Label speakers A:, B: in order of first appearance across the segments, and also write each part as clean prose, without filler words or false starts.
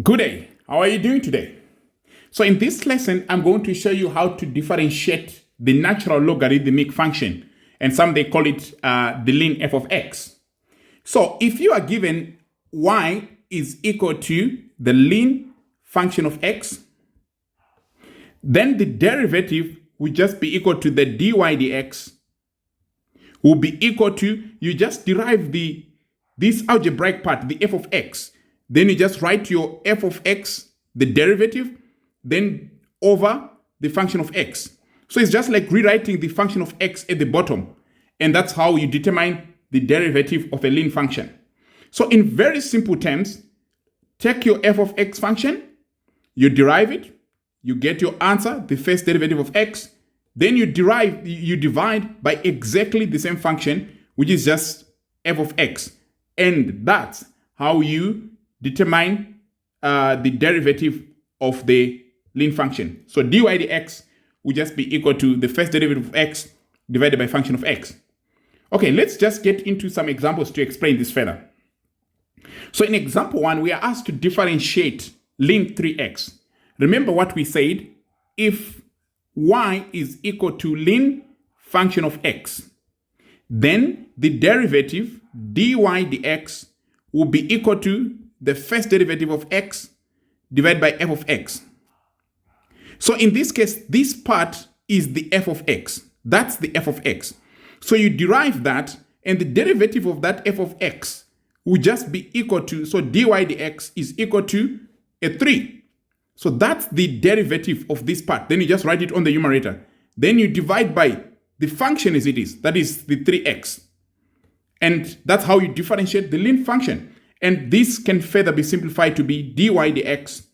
A: Good day. How are you doing today? So in this lesson, I'm going to show you how to differentiate the natural logarithmic function, and some they call it the ln f of x. So if you are given y is equal to the ln function of x, then the derivative will just be equal to the dy dx will be equal to, you just derive this algebraic part, the f of x. Then you just write your f of x, the derivative, then over the function of x. So it's just like rewriting the function of x at the bottom. And that's how you determine the derivative of a ln function. So in very simple terms, take your f of x function, you derive it, you get your answer, the first derivative of x, then you divide by exactly the same function, which is just f of x. And that's how you determine the derivative of the ln function. So dy dx will just be equal to the first derivative of x divided by function of x. Okay, let's just get into some examples to explain this further. So in example 1, we are asked to differentiate ln 3x. Remember what we said, if y is equal to ln function of x, then the derivative dy dx will be equal to the first derivative of x divided by f of x. So in this case, this part is the f of x. That's the f of x. So you derive that, and the derivative of that f of x will just be equal to, so dy dx is equal to a 3. So that's the derivative of this part. Then you just write it on the numerator. Then you divide by the function as it is, that is the 3x. And that's how you differentiate the ln function. And this can further be simplified to be dy dx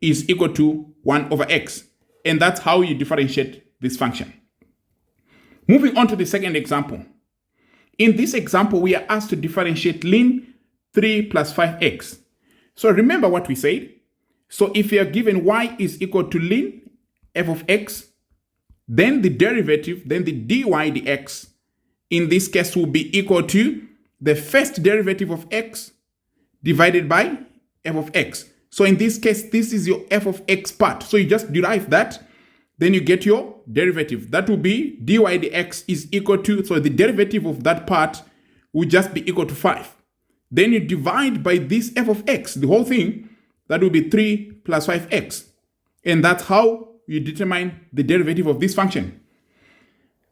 A: is equal to 1 over x. And that's how you differentiate this function. Moving on to the second example. In this example, we are asked to differentiate ln 3 plus 5x. So remember what we said. So if you are given y is equal to ln f of x, then the derivative, then the dy dx, in this case will be equal to the first derivative of x divided by f of x. So in this case, this is your f of x part. So you just derive that, then you get your derivative. That will be dy dx is equal to, so the derivative of that part will just be equal to 5. Then you divide by this f of x, the whole thing, that will be 3 plus 5x. And that's how you determine the derivative of this function.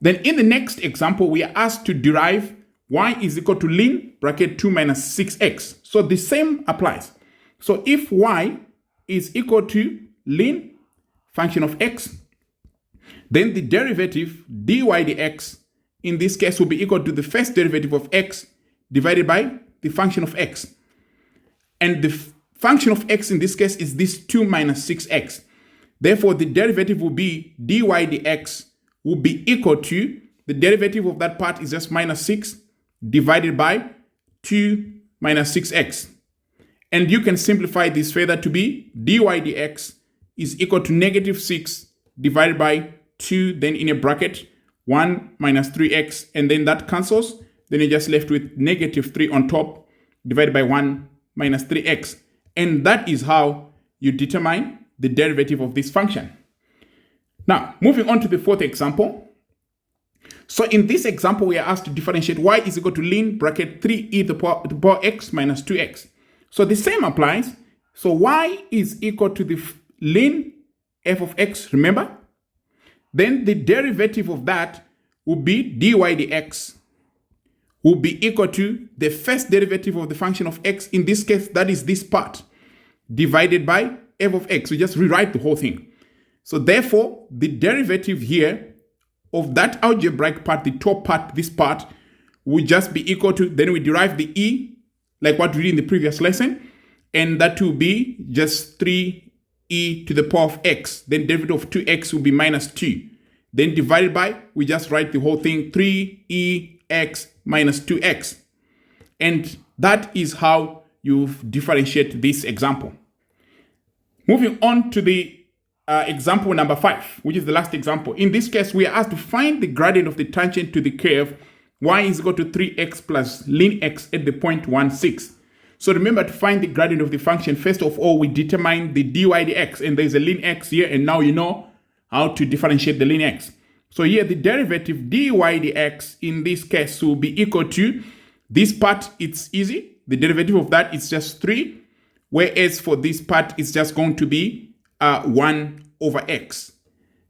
A: Then in the next example, we are asked to derive y is equal to ln bracket 2 minus 6x. So the same applies. So if y is equal to ln function of x, then the derivative dy dx in this case will be equal to the first derivative of x divided by the function of x. And the function of x in this case is this 2 minus 6x. Therefore, the derivative will be dy dx will be equal to, the derivative of that part is just minus 6 divided by 2 minus 6x. And you can simplify this further to be dy dx is equal to negative 6 divided by 2, then in a bracket, 1 minus 3x, and then that cancels. Then you're just left with negative 3 on top divided by 1 minus 3x. And that is how you determine the derivative of this function. Now, moving on to the fourth example. So in this example, we are asked to differentiate y is equal to ln bracket 3e to the power x minus 2x. So the same applies. So y is equal to the ln f of x, remember? Then the derivative of that will be dy dx will be equal to the first derivative of the function of x. In this case, that is this part, divided by f of x. We just rewrite the whole thing. So therefore, the derivative here of that algebraic part, the top part, this part, will just be equal to, then we derive the e, like what we did in the previous lesson, and that will be just 3e to the power of x. Then derivative of 2x will be minus 2. Then divided by, we just write the whole thing, 3ex minus 2x. And that is how you differentiate this example. Moving on to the example number 5, which is the last example. In this case, we are asked to find the gradient of the tangent to the curve y is equal to 3x plus ln x at the point 1, 6. So remember, to find the gradient of the function, first of all, we determine the dy dx, and there's a ln x here, and now you know how to differentiate the ln x. So here the derivative dy dx in this case will be equal to this part. It's easy. The derivative of that is just 3, whereas for this part it's just going to be 1 over x.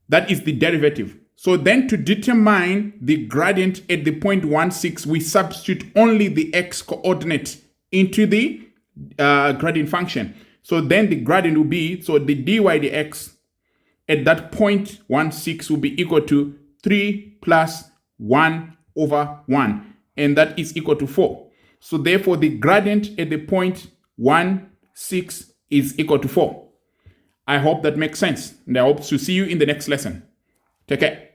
A: That is the derivative. So then to determine the gradient at the point 1, 6, we substitute only the x coordinate into the gradient function. So then the gradient will be, so the dy dx at that point 1, 6 will be equal to 3 plus 1 over 1, and that is equal to 4. So therefore the gradient at the point 1, 6 is equal to 4. I hope that makes sense, and I hope to see you in the next lesson. Take care.